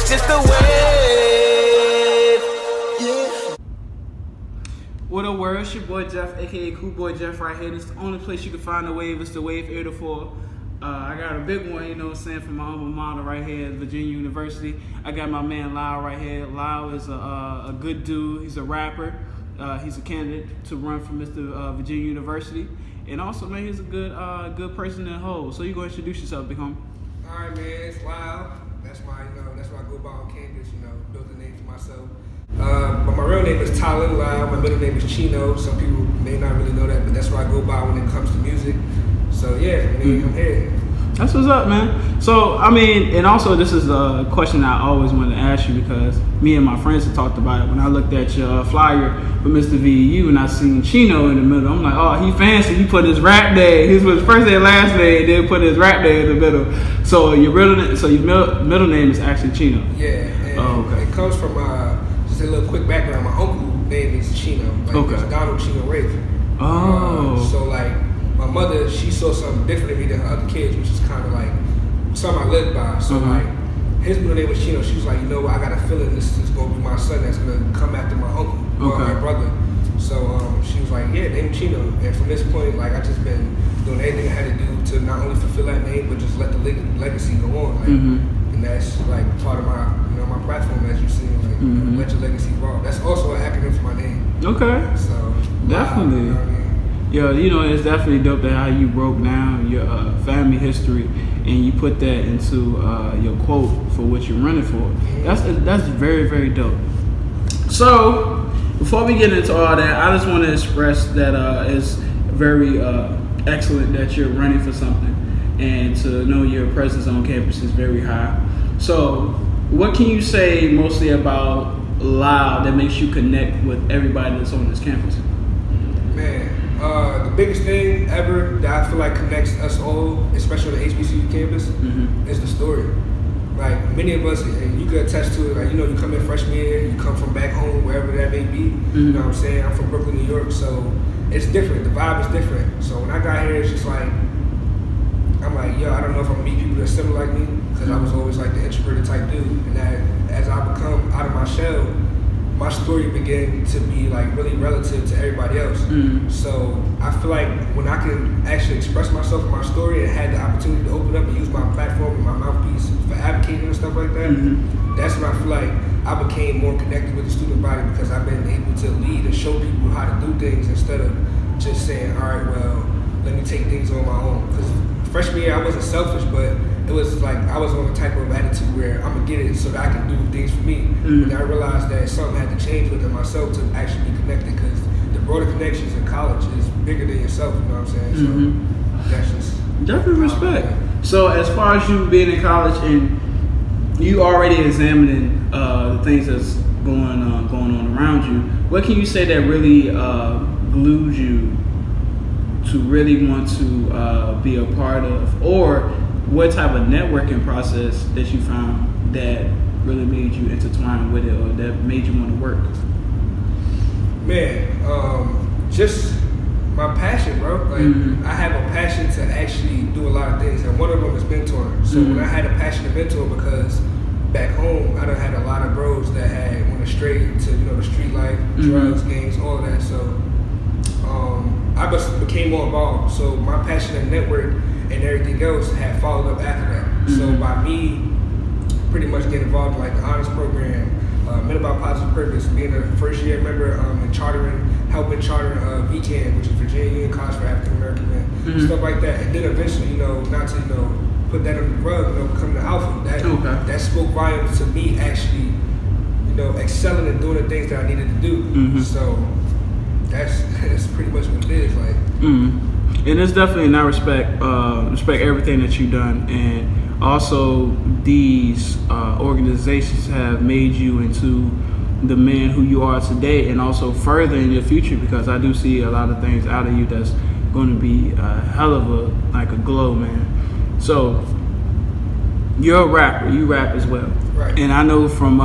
it's just the wave. Yeah. What a word, it's your boy Jeff, aka Cool Boy Jeff right here. It's the only place you can find the wave. It's the Wave 804. I got a big one, you know what I'm saying, from my alma mater right here at Virginia University. I got my man Lylee right here. Lylee is a good dude. He's a rapper. He's a candidate to run for Mr. Virginia University. And also, man, he's a good person and whole. So you go introduce yourself, big homie. All right, man, it's Lylee. That's my go by on campus, built a name for myself. But my real name is Tyler Lylee. My middle name is Chino. Some people may not really know that, but that's what I go by when it comes to music. So yeah, I'm here. That's what's up, man. So, I mean, and also this is a question I always wanted to ask you because me and my friends have talked about it. When I looked at your flyer for Mr. VUU and I seen Chino in the middle, I'm like, oh, he fancy. He put his rap day. His was first day and last day, then put his rap day in the middle. So your middle name is actually Chino. Yeah. And it comes from just a little quick background. My uncle name is Chino. It's Donald Chino Rafe. Oh. So my mother, she saw something different in me than her other kids, which is kind of like something I lived by. So his middle name was Chino. She was like, you know what, I got a feeling this is gonna be my son that's gonna come after my uncle or my brother. So she was like, yeah, name Chino. And from this point, I just been doing everything I had to do to not only fulfill that name, but just let the legacy go on. And that's part of my my platform, as you see, let your legacy evolve. That's also an acronym for my name. Okay. So definitely. You know what I mean? Yeah, it's definitely dope that how you broke down your family history and you put that into your quote for what you're running for. That's very, very dope. So, before we get into all that, I just want to express that it's very excellent that you're running for something and to know your presence on campus is very high. So, what can you say mostly about Lylee that makes you connect with everybody that's on this campus? Man. The biggest thing ever that I feel like connects us all, especially on the HBCU campus, is the story. Many of us, and you could attest to it, you come in freshman year, you come from back home, wherever that may be, you know what I'm saying? I'm from Brooklyn, New York, so it's different. The vibe is different. So when I got here, it's just I'm like, yo, I don't know if I'm gonna meet people that's similar like me, because I was always the introverted type dude. And that as I become out of my shell, my story began to be really relative to everybody else. So I feel like when I can actually express myself in my story and had the opportunity to open up and use my platform and my mouthpiece for advocating and stuff like that, that's when I feel like I became more connected with the student body because I've been able to lead and show people how to do things instead of just saying, all right, well, let me take things on my own. Because freshman year I wasn't selfish, but it was I was on a type of attitude where I'm gonna get it so that I can do things for me. And I realized that something had to change within myself to actually be connected because the broader connections in college is bigger than yourself, you know what I'm saying? So that's just definitely respect. So as far as you being in college and you already examining the things that's going on around you, what can you say that really glued you to really want to be a part of, or what type of networking process that you found that really made you intertwine with it or that made you want to work? Man, just my passion, bro. I have a passion to actually do a lot of things, and one of them is mentoring. So when I had a passion to mentor, because back home I done had a lot of bros that had went straight to the street life, drugs, gangs, all of that. So I just became more involved. So my passion and network and everything else had followed up after that. So by me pretty much getting involved in the honors program, Men About Positive Purpose, being a first year member and helping charter VCAN, which is Virginia Union College for African American Men, stuff like that. And then eventually, not to put that on the rug, become the alpha. That spoke volumes to me actually, excelling and doing the things that I needed to do. So that's pretty much what it is And it's definitely, and I respect everything that you've done, and also these organizations have made you into the man who you are today, and also further in your future, because I do see a lot of things out of you that's going to be a hell of a glow, man. So you're a rapper, you rap as well. Right. And I know from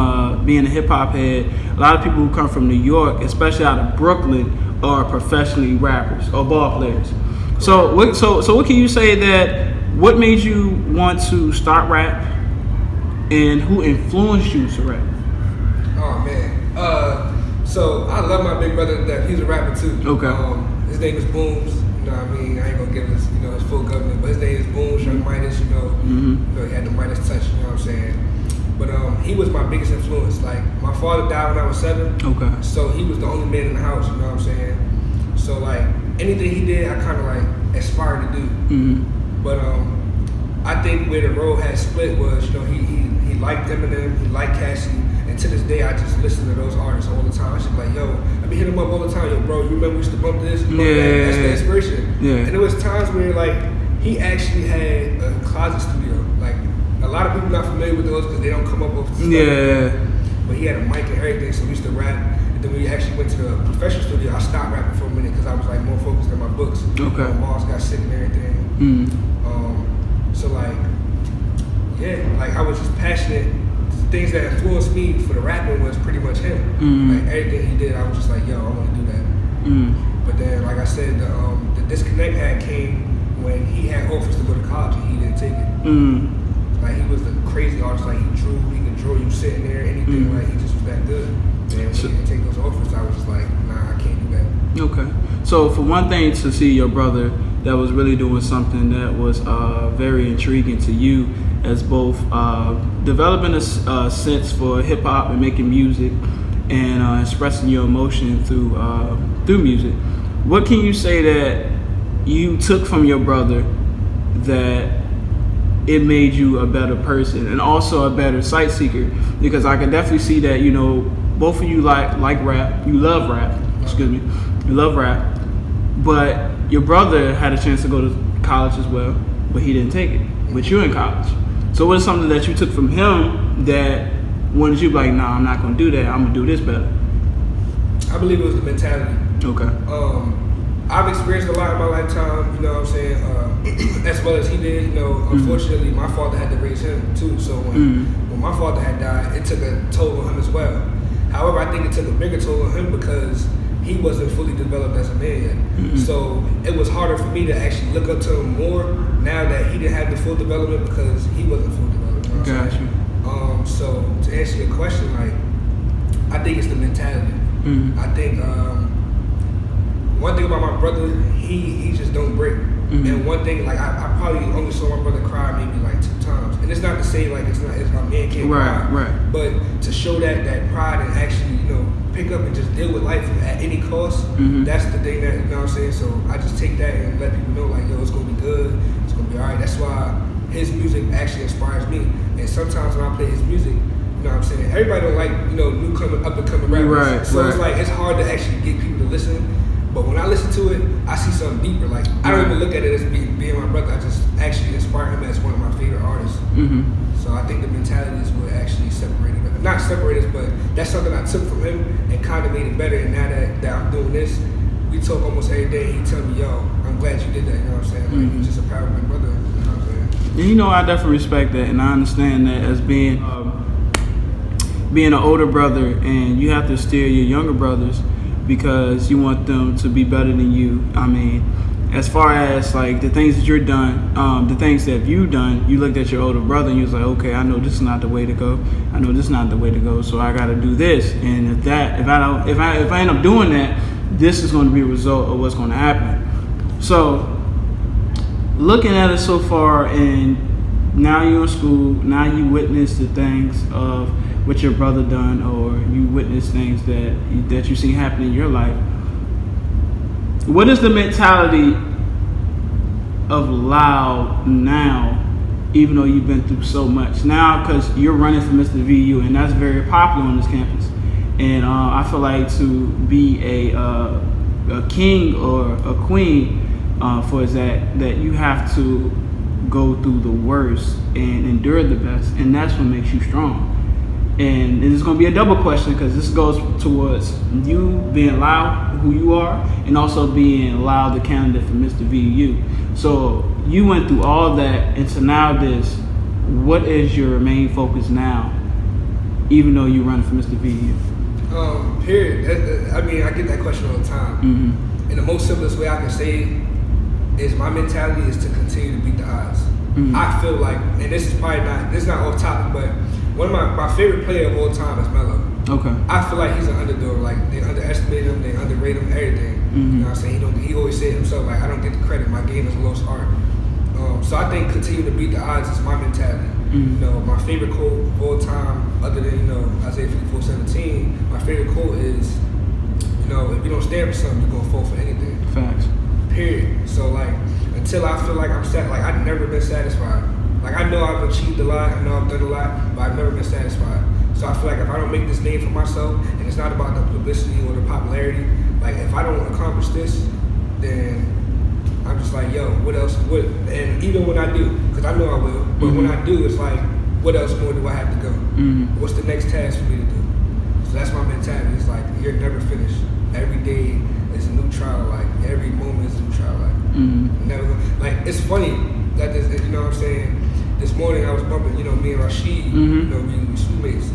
being a hip hop head, a lot of people who come from New York, especially out of Brooklyn, are professionally rappers or ball players. So what can you say that what made you want to start rap And who influenced you to rap? Oh man. So I love my big brother to death. He's a rapper too. Okay. His name is Booms. You know what I mean? I ain't gonna give his his full government, but his name is Booms, Young Midas. You know, he had the Midas touch. You know what I'm saying? But he was my biggest influence. Like my father died when I was 7. Okay. So he was the only man in the house. You know what I'm saying? So like anything he did, I kind of like aspired to do. But I think where the road had split was, he liked Eminem, he liked Cassie, and to this day I just listen to those artists all the time. I should be like, yo, I be hitting him up all the time, yo, bro, you remember we used to bump this? Bump that? That's the inspiration. Yeah. And there was times where like he actually had a closet studio. Like a lot of people not familiar with those because they don't come up with stuff. Yeah. But he had a mic and everything, so we used to rap. And then when we actually went to the professional studio, I stopped rapping for a minute because I was like more focused on my books. Okay. My moms got sick and everything. So like, yeah, like I was just passionate. The things that influenced me for the rapping was pretty much him. Like everything he did, I was just like, yo, I want to do that. But then, like I said, the disconnect came when he had offers to go to college and he didn't take it. Like he was the crazy artist. Like he could draw you sitting there, anything. Like he just was that good. And when he didn't take those offers, I was just like, nah, I can't do that. Okay. So for one thing, to see your brother that was really doing something that was very intriguing to you, as both developing a sense for hip hop and making music, and expressing your emotion through music. What can you say that you took from your brother that it made you a better person and also a better sight seeker? Because I can definitely see that both of you like rap, you love rap. Excuse me, you love rap, but your brother had a chance to go to college as well, but he didn't take it. But you're in college. So what is something that you took from him that wanted you like, nah, I'm not gonna do that, I'm gonna do this better? I believe it was the mentality. Okay. I've experienced a lot in my lifetime, you know what I'm saying, as well as he did. Unfortunately, my father had to raise him too. So when my father had died, it took a toll on him as well. However, I think it took a bigger toll on him because he wasn't fully developed as a man yet. So it was harder for me to actually look up to him more now that he didn't have the full development because he wasn't fully developed. You know what I'm saying? So to answer your question, like, I think it's the mentality. I think one thing about my brother, he just don't break. And one thing, like I probably only saw my brother cry maybe like 2 times. And it's not to say like it's my man can't cry. Right. But to show that pride and actually, pick up and just deal with life at any cost, that's the thing that, you know what I'm saying? So I just take that and let people know like, yo, it's gonna be good, it's gonna be all right. That's why his music actually inspires me. And sometimes when I play his music, you know what I'm saying, everybody don't like, newcomer, up and coming rappers. So it's like, it's hard to actually get people to listen. But when I listen to it, I see something deeper. Like, I don't even look at it as being my brother. I just actually inspire him as one of my favorite artists. So I think the mentality is what actually separated us. Not separated us, but that's something I took from him and kind of made it better. And now that I'm doing this, we talk almost every day. He tell me, yo, I'm glad you did that. You know what I'm saying? Like, you're just a powerful brother. You know what I'm saying? And I definitely respect that. And I understand that as being an older brother, and you have to steer your younger brothers because you want them to be better than you. I mean, as far as like the things that you're done, the things that you've done, you looked at your older brother and you was like, okay, I know this is not the way to go. I know this is not the way to go. So I got to do this. And if I end up doing that, this is going to be a result of what's going to happen. So looking at it so far, and now you're in school, now you witness the things of what your brother done, or you witness things that you see happen in your life. What is the mentality of Loud now, even though you've been through so much? Now, because you're running for Mr. VU, and that's very popular on this campus. And I feel like to be a king or a queen for that you have to go through the worst and endure the best, and that's what makes you strong. And it's going to be a double question because this goes towards you being Loud, who you are, and also being Loud, the candidate for Mr. VU. So you went through all that, and so now this. What is your main focus now, even though you're running for Mr. VU? Period. I mean, I get that question all the time. And the most simplest way I can say it is my mentality is to continue to beat the odds. I feel like, and this is not off topic, but one of my favorite player of all time is Melo. Okay. I feel like he's an underdog. Like they underestimate him, they underrate him, everything. Mm-hmm. You know what I'm saying? He always said himself like, I don't get the credit. My game is a lost art. So I think continue to beat the odds is my mentality. Mm-hmm. You know, my favorite quote of all time, other than Isaiah 54:17, my favorite quote is, if you don't stand for something, you're gonna fall for anything. Facts. Period. So like, until I feel like I'm like I've never been satisfied. Like I know I've achieved a lot, I know I've done a lot, but I've never been satisfied. So I feel like if I don't make this name for myself, and it's not about the publicity or the popularity, like if I don't accomplish this, then I'm just like, yo, what else? And even when I do, because I know I will, but Mm-hmm. when I do, it's like, what else more do I have to go? Mm-hmm. What's the next task for me to do? So that's my mentality. It's like, you're never finished. Every day is a new trial. Like, every moment is a new trial. Like, Mm-hmm. never, like, it's funny that this, you know what I'm saying? This morning I was bumping, me and Rashid, Mm-hmm. we schoolmates.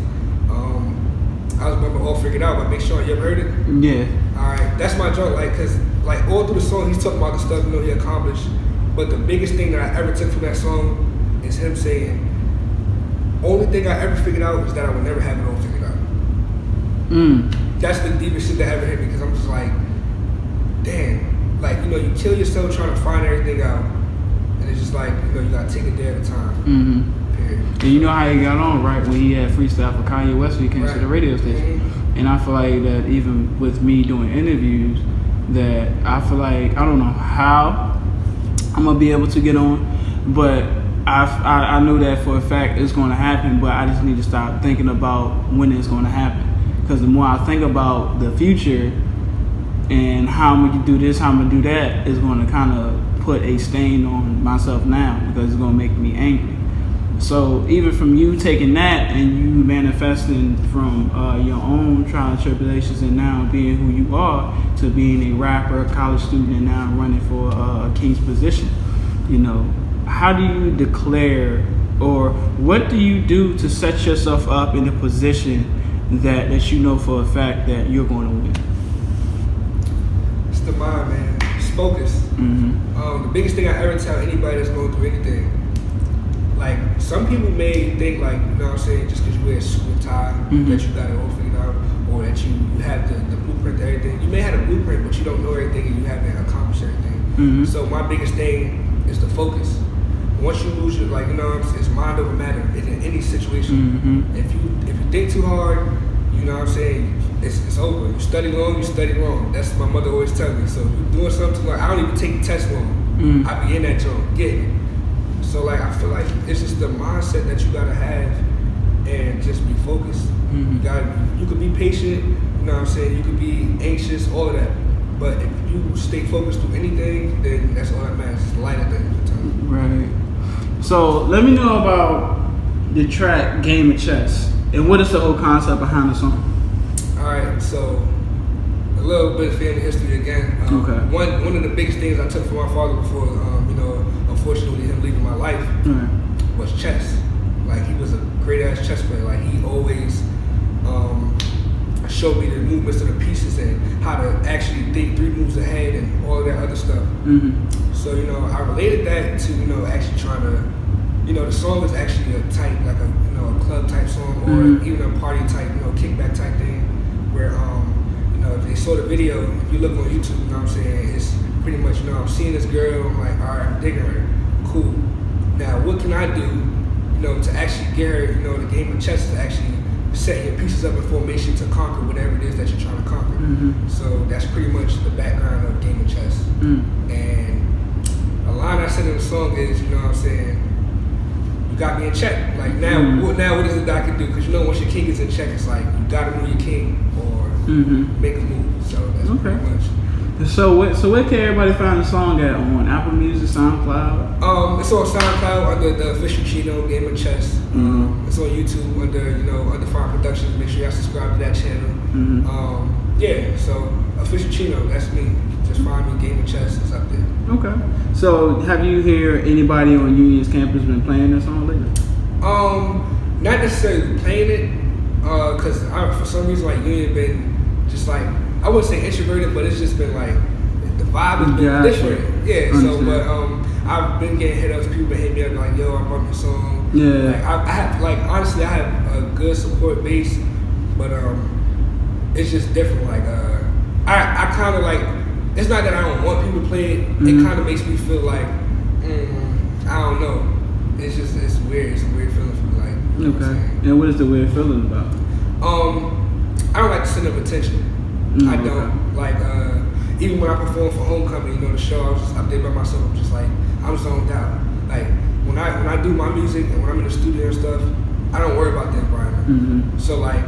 I was bumping All Figured Out by Big Sean. You ever heard it? Yeah. Alright, that's my joke, like, cause like all through the song he's talking about the stuff he accomplished. But the biggest thing that I ever took from that song is him saying, only thing I ever figured out is that I would never have it all figured out. That's the deepest shit that ever hit me, because I'm just like, damn, like, you kill yourself trying to find everything out. And it's just like, you gotta take a day at a time. Mm-hmm. Period. And you know how he got on, right? When he had freestyle for Kanye West when he came to the radio station. Mm-hmm. And I feel like that even with me doing interviews, that I feel like, I don't know how I'm going to be able to get on, but I know that for a fact it's going to happen, but I just need to stop thinking about when it's going to happen. Because the more I think about the future and how I'm going to do this, how I'm going to do that, is going to kind of put a stain on myself now, because it's going to make me angry. So even from you taking that and you manifesting from your own trial and tribulations and now being who you are to being a rapper, a college student, and now running for a king's position, how do you declare, or what do you do to set yourself up in a position that you know for a fact that you're going to win? It's the mind, man. It's focus. Mm-hmm. The biggest thing I ever tell anybody that's going through anything, like, some people may think, like, just because you wear a suit and tie, Mm-hmm. that you got it all figured out, or that you have the blueprint to everything. You may have a blueprint, but you don't know everything and you haven't accomplished everything. Mm-hmm. So my biggest thing is to focus. Once you lose your, like, it's mind over matter in any situation. Mm-hmm. If you think too hard, it's over. You study wrong. That's what my mother always tells me. So if you're doing something like, I don't even take the test long. I be in that joint, getting it. So like, I feel like it's just the mindset that you gotta have and just be focused. Mm-hmm. You could be patient, you could be anxious, all of that. But if you stay focused through anything, then that's all that matters. It's light at the end of the time. Right. So let me know about the track Game of Chess, and what is the whole concept behind the song? Alright, so a little bit of family history again. Okay. One of the biggest things I took from my father before, unfortunately him leaving my life, was chess. Like, he was a great ass chess player. Like, he always showed me the movements of the pieces and how to actually think 3 moves ahead and all of that other stuff. Mm-hmm. So, I related that to, actually trying to, the song is actually a type, like a club type song, or even a party type, kickback type thing, where, if they saw the video, if you look on YouTube, it's pretty much, I'm seeing this girl, I'm like, all right, I'm digging her, cool. Now, what can I do, to actually get her, the game of chess is actually setting your pieces up in formation to conquer whatever it is that you're trying to conquer. Mm-hmm. So that's pretty much the background of game of chess. And a line I said in the song is, you got me in check. Like, now, what is it that I can do? Because once your king is in check, it's like you gotta move your king or make a move. So that's pretty much. So where can everybody find the song at? On Apple Music, SoundCloud? It's on SoundCloud under the official Chino Game of Chess. It's on YouTube under Fire Productions. Make sure y'all subscribe to that channel. So official Chino, that's me. Just find me, Game of Chess, it's up there. Okay. So have you heard anybody on Union's campus been playing this song lately? Not necessarily playing it, cause for some reason like Union been just like, I wouldn't say introverted, but it's just been like the vibe has been different. Yeah. So, but I've been getting hit ups. People been hitting me up like, yo, I'm on your song. Yeah. Like I have, like, honestly, I have a good support base, but it's just different. Like I kind of like. It's not that I don't want people to play it. It kind of makes me feel like I don't know. It's weird. It's a weird feeling for me. Like, you know Okay. And what is the weird feeling about? I don't like the center of attention. I don't like. Even when I perform for Homecoming, you know, the show, I was just up there by myself. I'm just like, I'm zoned out. Like when I do my music and when I'm in the studio and stuff, I don't worry about the environment. So like,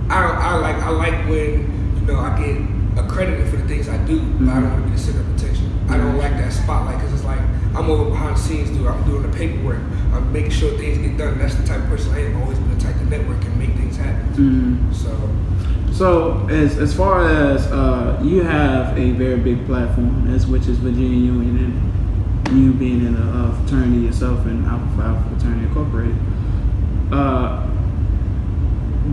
I like when, you know, I get accredited for the things I do, but I don't want to be the center of attention. I don't like that spotlight because it's like I'm over behind the scenes, dude. I'm doing the paperwork. I'm making sure things get done. That's the type of person I am. I've always been the type to network and make things happen. So as far as you have a very big platform, which is Virginia Union, and you being in a fraternity yourself and Alpha Phi Fraternity Incorporated,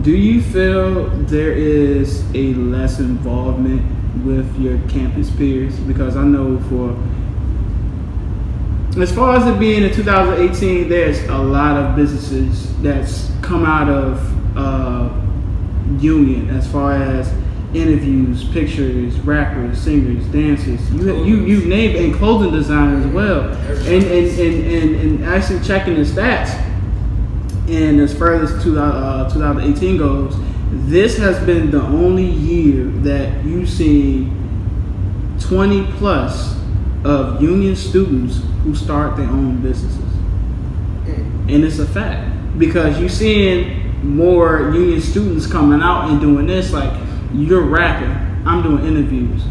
do you feel there is a less involvement with your campus peers? Because I know as far as it being in 2018, there's a lot of businesses that's come out of Union as far as interviews, pictures, rappers, singers, dancers. You named, and clothing design as well. And actually checking the stats. And as far as 2018 goes, this has been the only year that you've seen 20 plus of Union students who start their own businesses. And it's a fact because you're seeing more Union students coming out and doing this. Like, you're rapping, I'm doing interviews.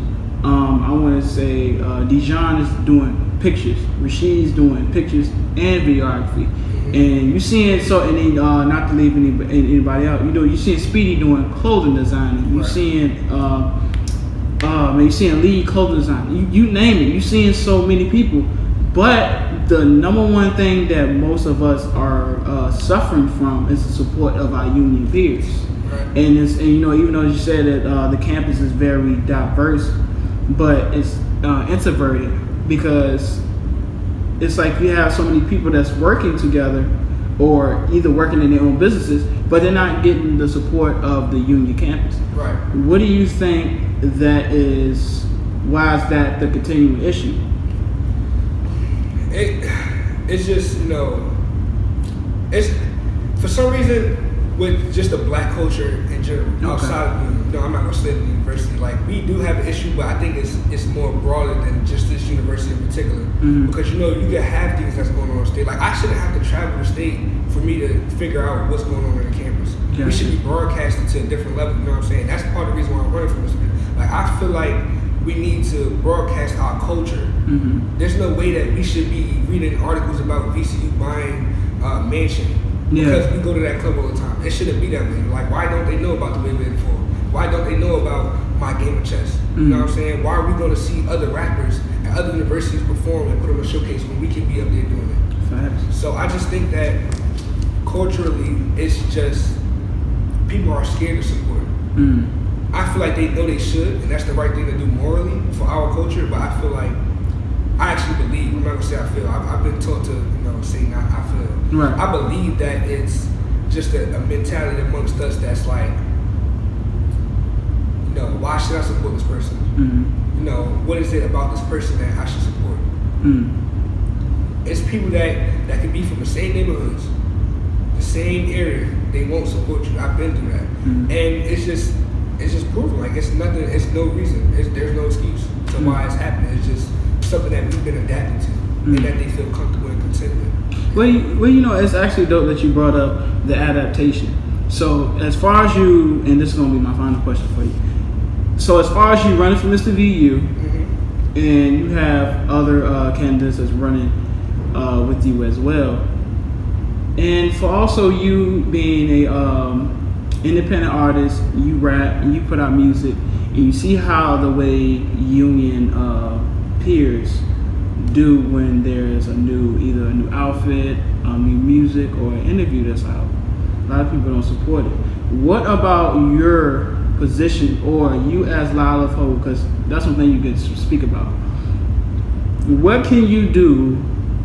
I want to say Dijon is doing pictures, Rashid's doing pictures and videography. And you seeing and then not to leave anybody out, you seeing Speedy doing clothing design. You seeing you seeing Lee clothing design. You name it. You seeing so many people, but the number one thing that most of us are suffering from is the support of our union peers. And even though you said that the campus is very diverse, but it's introverted because it's like you have so many people that's working together or either working in their own businesses, but they're not getting the support of the union campus. Right. What do you think that is, why is that the continuing issue? It's just, it's for some reason with just the black culture in general, outside of I'm not gonna say the university. Like, we do have an issue, but I think it's more broader than just this university in particular. Because you can have things that's going on in the state. Like, I shouldn't have to travel the state for me to figure out what's going on in the campus. Yeah. We should be broadcasting to a different level. You know what I'm saying? That's part of the reason why I'm running for this. Like, I feel like we need to broadcast our culture. There's no way that we should be reading articles about VCU buying mansion. Because we go to that club all the time. It shouldn't be that way. Like, why don't they know about the way we're for? Why don't they know about my game of chess? You know what I'm saying? Why are we going to see other rappers at other universities perform and put on a showcase when we can be up there doing it? Facts. So I just think that culturally, it's just people are scared to support it. I feel like they know they should, and that's the right thing to do morally for our culture. But I feel like I actually believe. I'm not gonna say I feel. I've been taught to say not I feel. Right. I believe that it's just a mentality amongst us that's like, why should I support this person? What is it about this person that I should support? It's people that can be from the same neighborhoods, the same area. They won't support you. I've been through that, and it's just proven. Like, it's nothing. It's no reason. There's no excuse to why it's happening. It's just something that we've been adapting to, and that they feel comfortable and content with. Well, it's actually dope that you brought up the adaptation. So as far as you, and this is gonna be my final question for you. So as far as you running for Mr. VU, and you have other candidates that's running with you as well, and for also you being a independent artist, you rap and you put out music, and you see how the way union peers do when there's either a new outfit, new music, or an interview that's out. A lot of people don't support it. What about your position, or you as Lylee, because that's one thing you could speak about? what can you do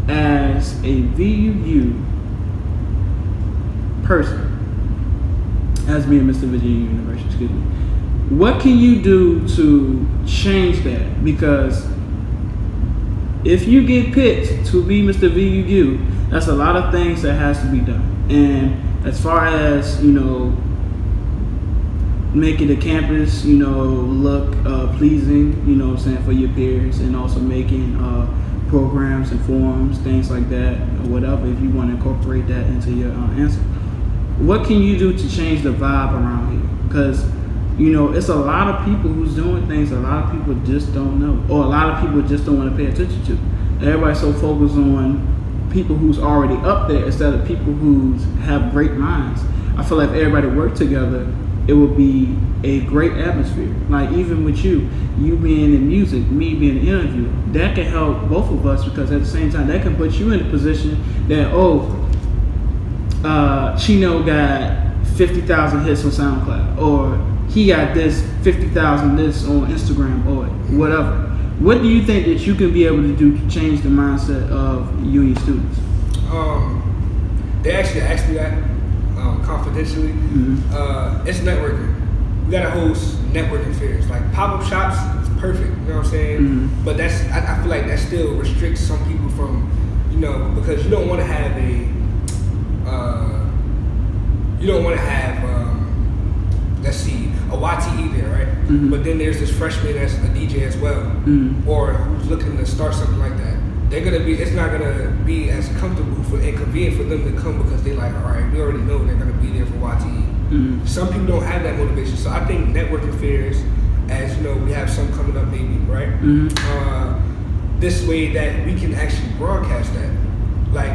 as a VUU person, as being Mr. Virginia University, excuse me, what can you do to change that? Because if you get picked to be Mr. VUU, that's a lot of things that has to be done. And as far as, making the campus, look pleasing, what I'm saying, for your peers, and also making programs and forums, things like that, or whatever, if you want to incorporate that into your answer. What can you do to change the vibe around here? Because, it's a lot of people who's doing things a lot of people just don't know, or a lot of people just don't want to pay attention to. Everybody's so focused on people who's already up there instead of people who have great minds. I feel like if everybody worked together, it would be a great atmosphere. Like even with you being in music, me being an interviewer, that can help both of us, because at the same time, that can put you in a position that, Chino got 50,000 hits on SoundCloud, or he got this 50,000 this on Instagram, or whatever. What do you think that you can be able to do to change the mindset of union students? They actually asked me that confidentially. It's networking. We gotta host networking fairs. Like pop-up shops is perfect, you know what I'm saying? But I feel like that still restricts some people from, because you don't want to have let's see, a YTE there, right? But then there's this freshman that's a DJ as well, or who's looking to start something like that. It's not gonna be as comfortable and convenient for them to come, because they're like, all right, we already know they're gonna be there for YTE. Some people don't have that motivation, so I think networking fairs, as we have some coming up maybe, right? This way that we can actually broadcast that. Like,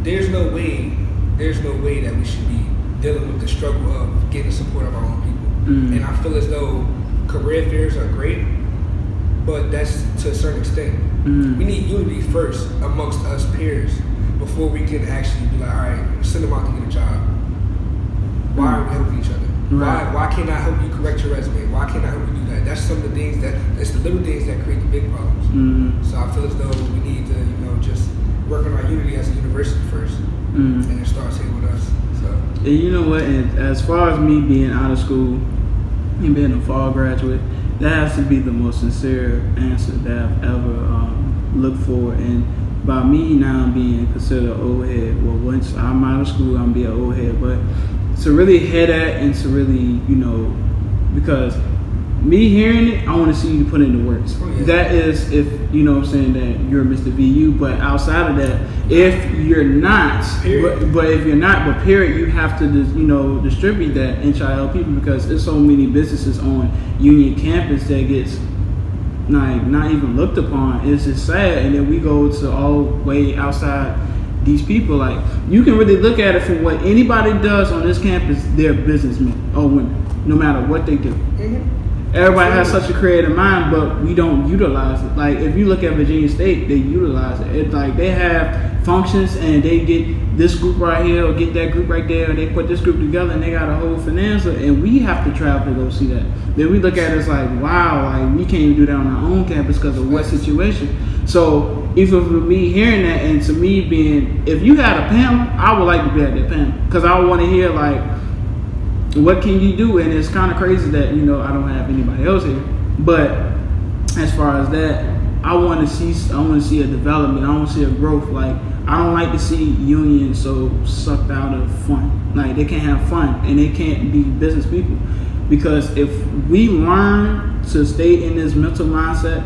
there's no way that we should be dealing with the struggle of getting support of our own people. And I feel as though career fairs are great, but that's to a certain extent. We need unity first amongst us peers before we can actually be like, all right, send them out to get a job. Why are we helping each other? Why can't I help you correct your resume? Why can't I help you do that? That's some of the things it's the little things that create the big problems. So I feel as though we need to, just work on our unity as a university first, and then start saying with us. So. And you know what? And as far as me being out of school and being a fall graduate, that has to be the most sincere answer that I've ever looked for. And by me now being considered an old head, well, once I'm out of school, I'm gonna be an old head. But to really head at and to really, because me hearing it, I want to see you put in the works. That is if, that you're Mr. VU. But outside of that, if you're not, but if you're not, but period, you have to, distribute that and try to help people, because there's so many businesses on Union campus that gets not even looked upon. It's just sad. And then we go to all way outside these people. Like, you can really look at it from what anybody does on this campus, they're businessmen or women, no matter what they do. Everybody has such a creative mind, but we don't utilize it. Like, if you look at Virginia State, they utilize it. It's like they have functions and they get this group right here or get that group right there, and they put this group together and they got a whole finanza, and we have to travel to go see that. Then we look at it as like, wow, like we can't even do that on our own campus because of what situation. So even for me hearing that, and to me being, if you had a panel, I would like to be at that panel, because I want to hear like, what can you do? And it's kind of crazy that, I don't have anybody else here. But as far as that, I want to see a development. I want to see a growth. Like, I don't like to see unions so sucked out of fun. Like, they can't have fun and they can't be business people. Because if we learn to stay in this mental mindset,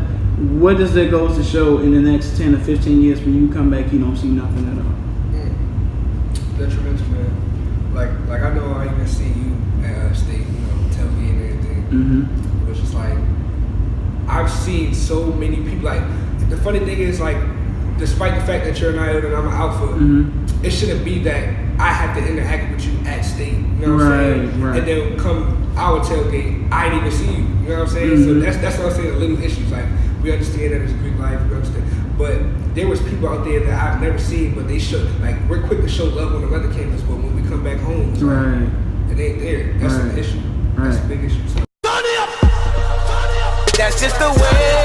what does that go to show in the next 10 or 15 years when you come back, you don't see nothing at all? Detrimental, man. Like I know I even see you at state, tailgate and everything. It was just like, I've seen so many people. Like, the funny thing is, like, despite the fact that you're an iota and I'm an alpha, it shouldn't be that I have to interact with you at state. You know what I'm saying? Right. And then come our tailgate, I didn't even see you. You know what I'm saying? So that's what I'm saying. The little issues, like, we understand that it's Greek life, we understand, but there was people out there that I've never seen, but they show, like, we're quick to show love on another campus, but when we come back home, it's like, it ain't there. That's an issue. That's a big issue. So. That's just the way.